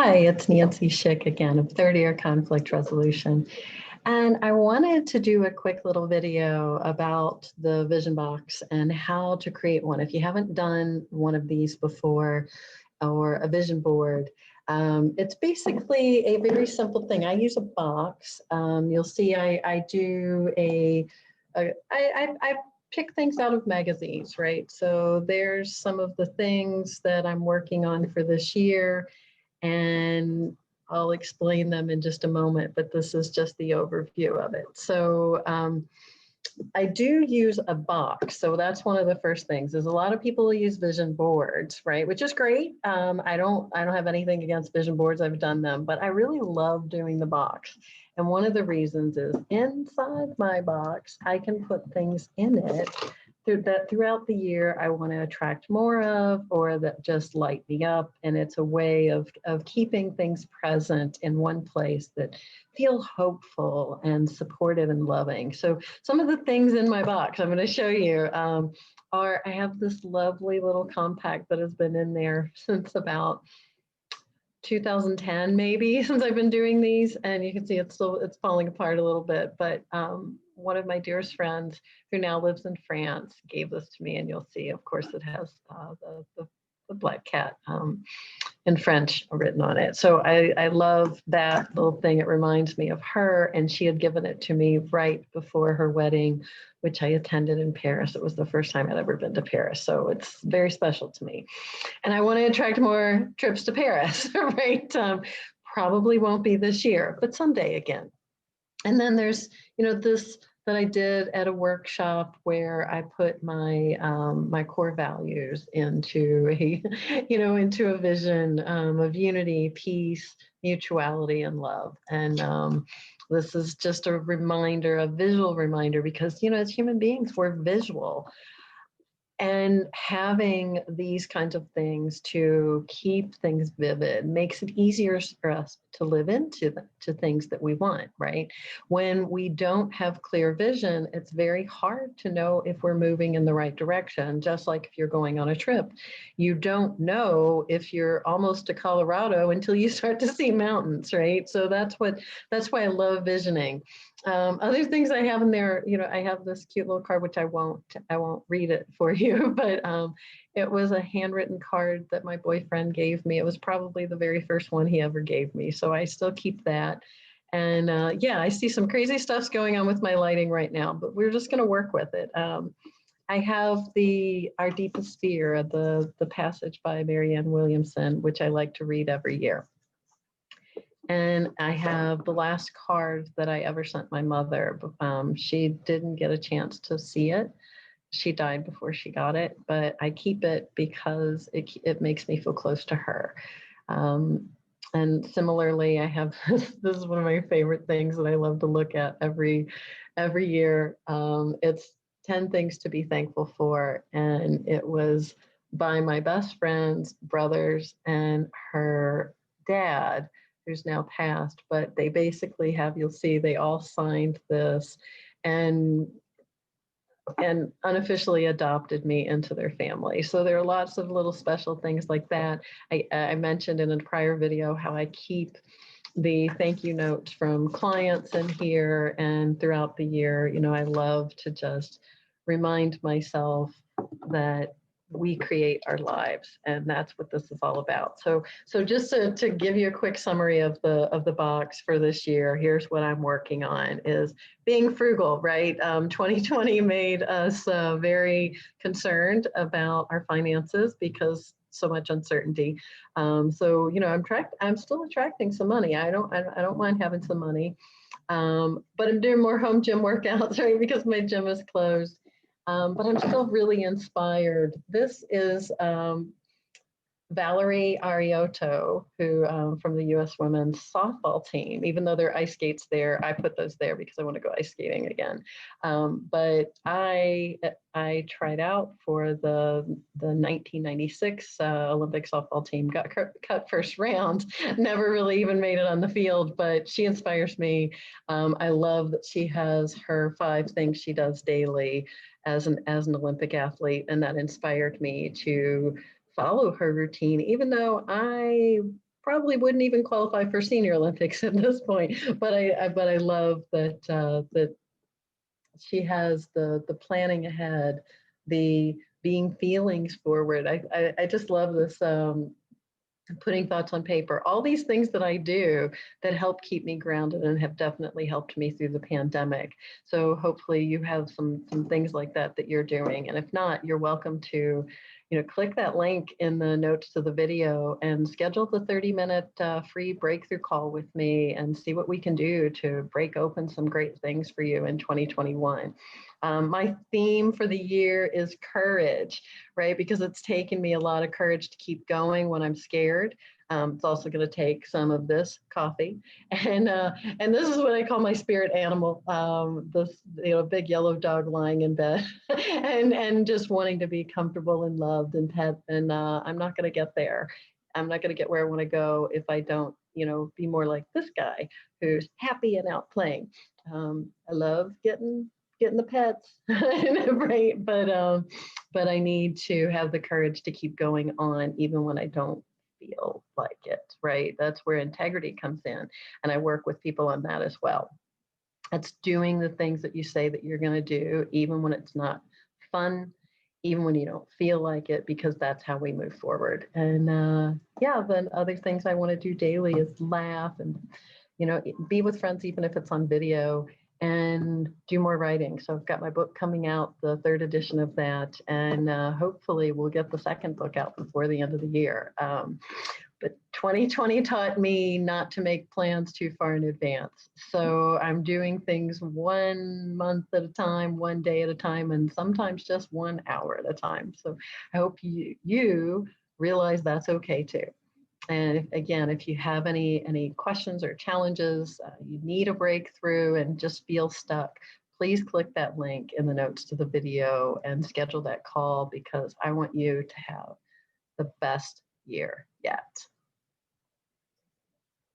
Hi, it's Nancy Schick again of 30-year conflict resolution. And I wanted to do a quick little video about the vision box and how to create one. If you haven't done one of these before or a vision board, it's basically a very simple thing. I use a box. You'll see I do I pick things out of magazines, right? So there's some of the things that I'm working on for this year, and I'll explain them in just a moment, but this is just the overview of it. So I do use a box. So that's one of the first things. Is a lot of people use vision boards, right? Which is great. I don't have anything against vision boards. I've done them, but I really love doing the box. And one of the reasons is inside my box, I can put things in it that throughout the year I want to attract more of, or that just light me up. And it's a way of keeping things present in one place that feel hopeful and supportive and loving. So some of the things in my box I'm going to show you are, I have this lovely little compact that has been in there since about 2010, maybe, since I've been doing these, and you can see it's falling apart a little bit, but one of my dearest friends who now lives in France gave this to me, and you'll see, of course, it has the black cat in French written on it. So I love that little thing. It reminds me of her, and she had given it to me right before her wedding, which I attended in Paris. It was the first time I'd ever been to Paris, so it's very special to me. And I want to attract more trips to Paris, right? Probably won't be this year, but someday again. And then there's, this that I did at a workshop where I put my my core values into into a vision of unity, peace, mutuality, and love. And this is just a reminder, a visual reminder, because as human beings, we're visual. And having these kinds of things to keep things vivid makes it easier for us to live into to things that we want, right? When we don't have clear vision, it's very hard to know if we're moving in the right direction. Just like if you're going on a trip, you don't know if you're almost to Colorado until you start to see mountains, right? So that's why I love visioning. Other things I have in there, I have this cute little card, which I won't read it for you, but it was a handwritten card that my boyfriend gave me. It was probably the very first one he ever gave me, so I still keep that. And yeah, I see some crazy stuff's going on with my lighting right now, but we're just going to work with it. I have Our Deepest Fear, the passage by Marianne Williamson, which I like to read every year. And I have the last card that I ever sent my mother. She didn't get a chance to see it. She died before she got it, but I keep it because it makes me feel close to her. And similarly, I have this is one of my favorite things that I love to look at every year. It's 10 things to be thankful for, and it was by my best friend's brothers and her dad, who's now passed, but they basically have, you'll see, they all signed this and unofficially adopted me into their family. So there are lots of little special things like that. I mentioned in a prior video how I keep the thank you notes from clients in here, and throughout the year, I love to just remind myself that we create our lives, and that's what this is all about. So just to give you a quick summary of the box for this year, here's what I'm working on: is being frugal, right? 2020 made us very concerned about our finances because so much uncertainty. I'm still attracting some money. I don't mind having some money, but I'm doing more home gym workouts, right? Because my gym is closed. But I'm still really inspired. This is Valerie Ariotto, who from the U.S. women's softball team. Even though there are ice skates there, I put those there because I want to go ice skating again. But I tried out for the 1996 Olympic softball team. Got cut first round. Never really even made it on the field. But she inspires me. I love that she has her 5 things she does daily as an Olympic athlete, and that inspired me to follow her routine, even though I probably wouldn't even qualify for Senior Olympics at this point. But I love that that she has the planning ahead, the being feelings forward. I just love this putting thoughts on paper, all these things that I do that help keep me grounded and have definitely helped me through the pandemic. So hopefully you have some things like that that you're doing. And if not, you're welcome to, click that link in the notes to the video and schedule the 30-minute free breakthrough call with me and see what we can do to break open some great things for you in 2021. My theme for the year is courage, right? Because it's taken me a lot of courage to keep going when I'm scared. It's also going to take some of this coffee, and this is what I call my spirit animal. This big yellow dog lying in bed, and just wanting to be comfortable and loved and pet. And I'm not going to get there. I'm not going to get where I want to go if I don't, be more like this guy who's happy and out playing. I love getting the pets, right? But I need to have the courage to keep going on even when I don't feel like it, right? That's where integrity comes in. And I work with people on that as well. It's doing the things that you say that you're going to do, even when it's not fun, even when you don't feel like it, because that's how we move forward. And then other things I want to do daily is laugh and, be with friends, even if it's on video, and do more writing. So I've got my book coming out, the third edition of that, and hopefully we'll get the second book out before the end of the year. But 2020 taught me not to make plans too far in advance. So I'm doing things 1 month at a time, 1 day at a time, and sometimes just 1 hour at a time. So I hope you realize that's okay too. And again, if you have any questions or challenges, you need a breakthrough and just feel stuck, please click that link in the notes to the video and schedule that call, because I want you to have the best year yet.